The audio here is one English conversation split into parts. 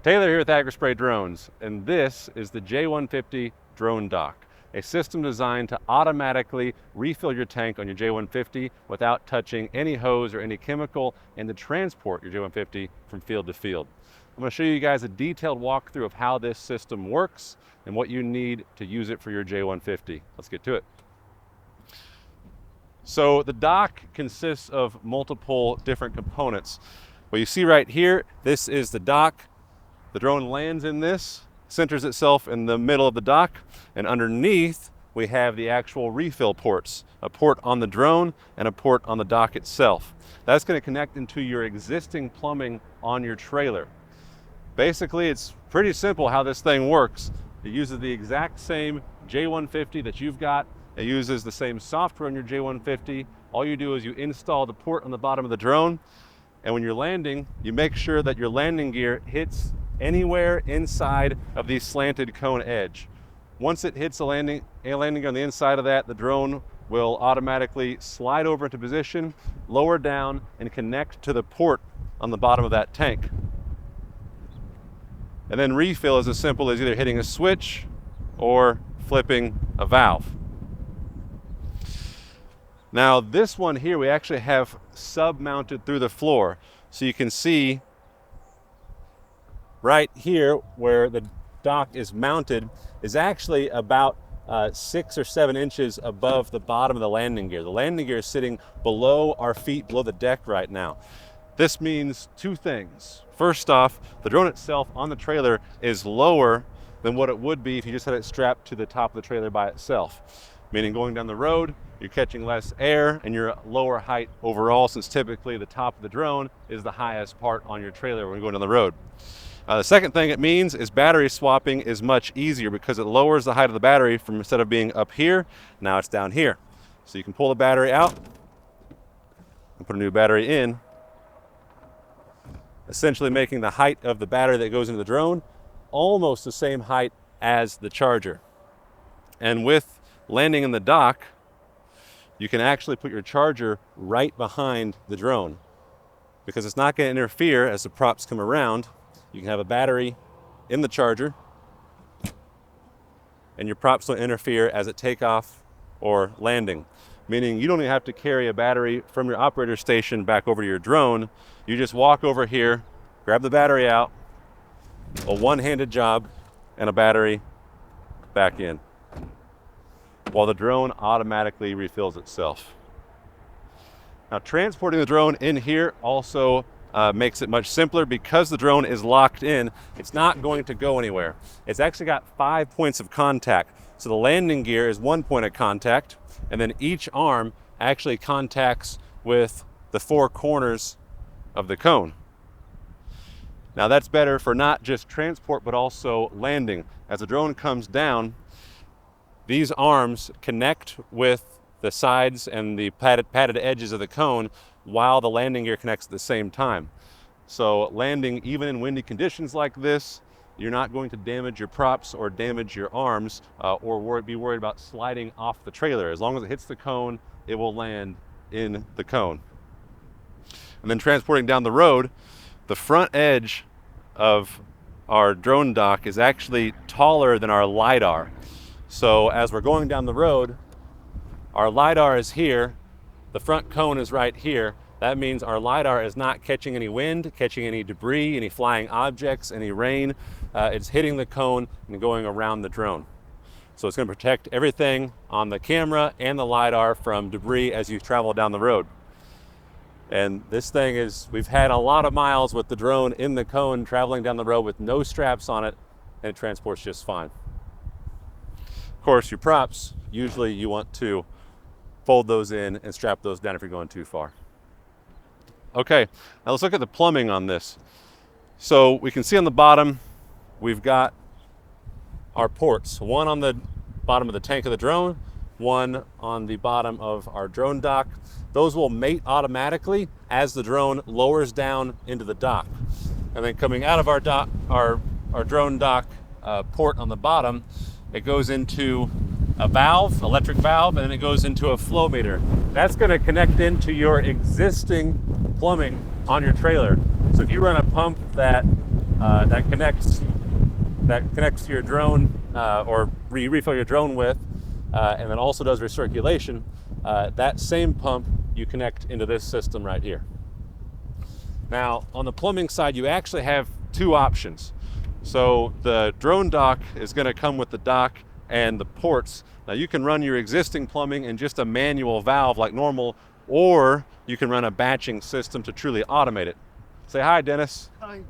Taylor here with Agri Spray Drones, and this is the J150 drone dock, a system designed to automatically refill your tank on your J150 without touching any hose or any chemical, and to transport your J150 from field to field. I'm going to show you guys a detailed walkthrough of how this system works and what you need to use it for your J150. Let's get to it. So the dock consists of multiple different components. What you see right here, this is the dock. The drone lands in this, centers itself in the middle of the dock, and underneath we have the actual refill ports, a port on the drone and a port on the dock itself. That's going to connect into your existing plumbing on your trailer. Basically, it's pretty simple how this thing works. It uses the exact same J150 that you've got. It uses the same software on your J150. All you do is you install the port on the bottom of the drone, and when you're landing, you make sure that your landing gear hits anywhere inside of the slanted cone edge. Once it hits a landing on the inside of that, the drone will automatically slide over into position, lower down, and connect to the port on the bottom of that tank. And then refill is as simple as either hitting a switch or flipping a valve. Now this one here we actually have sub-mounted through the floor, so you can see right here where the dock is mounted is actually about 6 or 7 inches above the bottom of the landing gear. The landing gear is sitting below our feet, below the deck right now. This means two things. First off, the drone itself on the trailer is lower than what it would be if you just had it strapped to the top of the trailer by itself. Meaning going down the road, you're catching less air and you're at lower height overall, since typically the top of the drone is the highest part on your trailer when you're going down the road. The second thing it means is battery swapping is much easier because it lowers the height of the battery from, instead of being up here, now it's down here. So you can pull the battery out and put a new battery in, essentially making the height of the battery that goes into the drone almost the same height as the charger. And with landing in the dock, you can actually put your charger right behind the drone because it's not going to interfere as the props come around. You can have a battery in the charger and your props don't interfere as it take off or landing, meaning you don't even have to carry a battery from your operator station back over to your drone. You just walk over here, grab the battery out, a one-handed job, and a battery back in, while the drone automatically refills itself. Now, transporting the drone in here also makes it much simpler because the drone is locked in. It's not going to go anywhere. It's actually got 5 points of contact. So the landing gear is 1 point of contact, and then each arm actually contacts with the 4 corners of the cone. Now that's better for not just transport, but also landing. As the drone comes down, these arms connect with the sides and the padded edges of the cone while the landing gear connects at the same time. So landing even in windy conditions like this, you're not going to damage your props or damage your arms or be worried about sliding off the trailer. As long as it hits the cone, it will land in the cone. And then transporting down the road, the front edge of our drone dock is actually taller than our LiDAR. So as we're going down the road, our LiDAR is here, the front cone is right here. That means our LiDAR is not catching any wind, catching any debris, any flying objects, any rain. It's hitting the cone and going around the drone. So it's going to protect everything on the camera and the LiDAR from debris as you travel down the road. And this thing is, we've had a lot of miles with the drone in the cone traveling down the road with no straps on it, and it transports just fine. Of course, your props, usually you want to fold those in and strap those down if you're going too far. Okay, now let's look at the plumbing on this. So we can see on the bottom, we've got our ports, one on the bottom of the tank of the drone, one on the bottom of our drone dock. Those will mate automatically as the drone lowers down into the dock. And then coming out of our drone dock port on the bottom, it goes into a valve, electric valve, and then it goes into a flow meter. That's going to connect into your existing plumbing on your trailer. So if you run a pump that that connects to your drone, or refill your drone with, and then also does recirculation. That same pump you connect into this system right here. Now, on the plumbing side, you actually have two options. So the drone dock is going to come with the dock and the ports. Now you can run your existing plumbing in just a manual valve like normal, or you can run a batching system to truly automate it. Say hi, Dennis. Hi.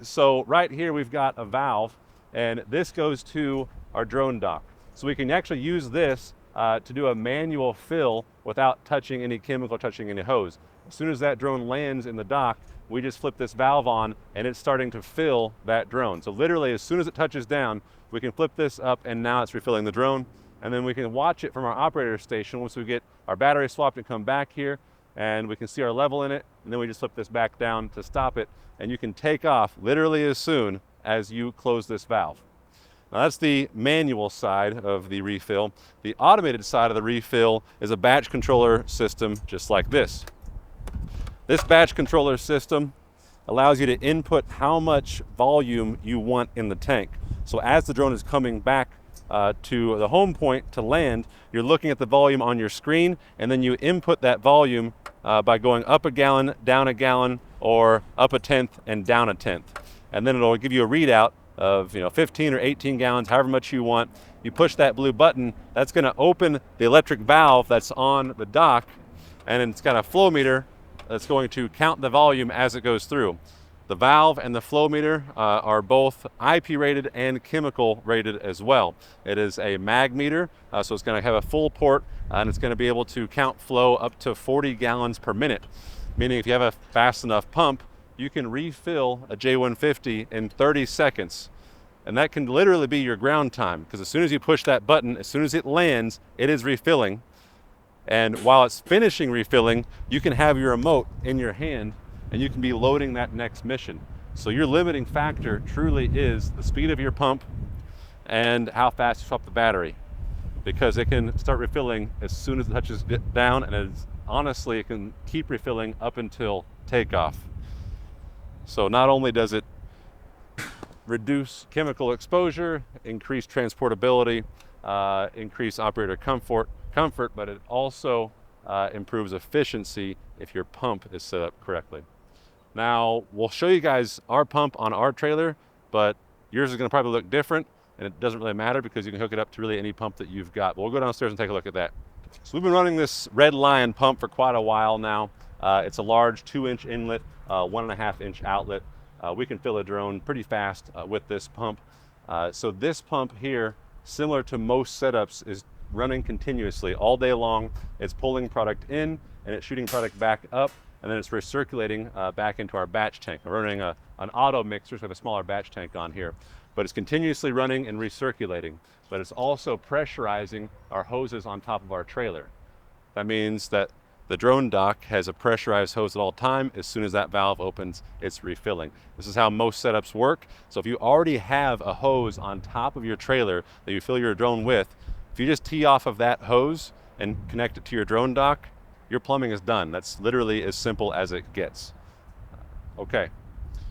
So right here we've got a valve, and this goes to our drone dock. So we can actually use this to do a manual fill without touching any chemical, touching any hose. As soon as that drone lands in the dock, we just flip this valve on and it's starting to fill that drone. So literally as soon as it touches down, we can flip this up and now it's refilling the drone. And then we can watch it from our operator station once we get our battery swapped and come back here, and we can see our level in it, and then we just flip this back down to stop it, and you can take off literally as soon as you close this valve. Now that's the manual side of the refill. The automated side of the refill is a batch controller system just like this. This batch controller system allows you to input how much volume you want in the tank. So as the drone is coming back to the home point to land, you're looking at the volume on your screen, and then you input that volume by going up a gallon, down a gallon, or up a tenth and down a tenth. And then it'll give you a readout of 15 or 18 gallons, however much you want. You push that blue button, that's going to open the electric valve that's on the dock, and it's got a flow meter that's going to count the volume as it goes through. The valve and the flow meter are both IP rated and chemical rated as well. It is a mag meter, so it's going to have a full port, and it's going to be able to count flow up to 40 gallons per minute. Meaning if you have a fast enough pump, you can refill a J150 in 30 seconds. And that can literally be your ground time, because as soon as you push that button, as soon as it lands, it is refilling. And while it's finishing refilling, you can have your remote in your hand and you can be loading that next mission. So your limiting factor truly is the speed of your pump and how fast you swap the battery, because it can start refilling as soon as it touches down, and honestly, it can keep refilling up until takeoff. So not only does it reduce chemical exposure, increase transportability, increase operator comfort, but it also improves efficiency if your pump is set up correctly. Now, we'll show you guys our pump on our trailer, but yours is going to probably look different, and it doesn't really matter because you can hook it up to really any pump that you've got. But we'll go downstairs and take a look at that. So we've been running this Red Lion pump for quite a while now. It's a large 2-inch inlet, 1.5-inch outlet. We can fill a drone pretty fast with this pump. So this pump here, similar to most setups, is running continuously all day long. It's pulling product in and it's shooting product back up, and then it's recirculating back into our batch tank. We're running an auto mixer, so we have a smaller batch tank on here. But it's continuously running and recirculating, but it's also pressurizing our hoses on top of our trailer. That means that the drone dock has a pressurized hose at all time. As soon as that valve opens, it's refilling. This is how most setups work. So if you already have a hose on top of your trailer that you fill your drone with, if you just tee off of that hose and connect it to your drone dock, your plumbing is done. That's literally as simple as it gets. Okay,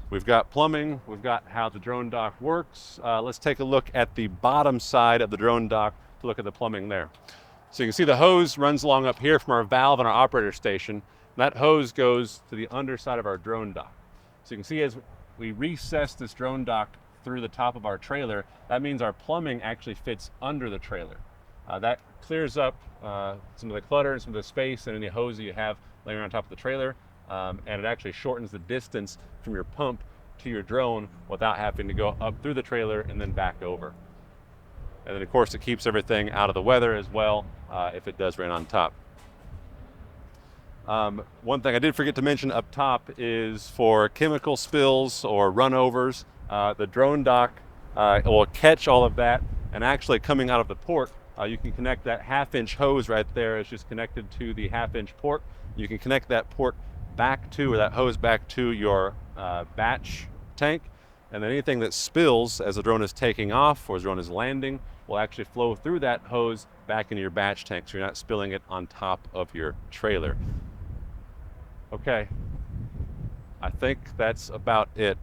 we've got plumbing, we've got how the drone dock works. Let's take a look at the bottom side of the drone dock to look at the plumbing there. So you can see the hose runs along up here from our valve and our operator station. That hose goes to the underside of our drone dock. So you can see as we recess this drone dock through the top of our trailer, that means our plumbing actually fits under the trailer. That clears up some of the clutter and some of the space and any hose that you have laying on top of the trailer, and it actually shortens the distance from your pump to your drone without having to go up through the trailer and then back over. And then of course it keeps everything out of the weather as well if it does rain on top. One thing I did forget to mention up top is for chemical spills or runovers, the drone dock will catch all of that, and actually coming out of the port, you can connect that 1/2-inch hose right there. It's just connected to the 1/2-inch port. You can connect that port back to, or that hose back to your batch tank, and then anything that spills as the drone is taking off or as the drone is landing will actually flow through that hose back into your batch tank, so you're not spilling it on top of your trailer. Okay, I think that's about it.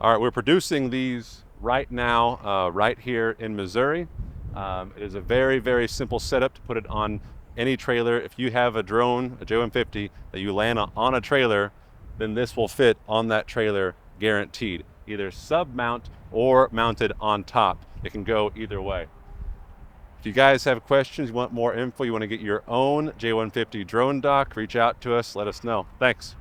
All right, we're producing these right now, right here in Missouri. It is a very, very simple setup to put it on any trailer. If you have a drone, a J150, that you land on a trailer, then this will fit on that trailer guaranteed, either sub-mount or mounted on top. It can go either way. If you guys have questions, you want more info, you want to get your own J150 drone dock, reach out to us, let us know. Thanks.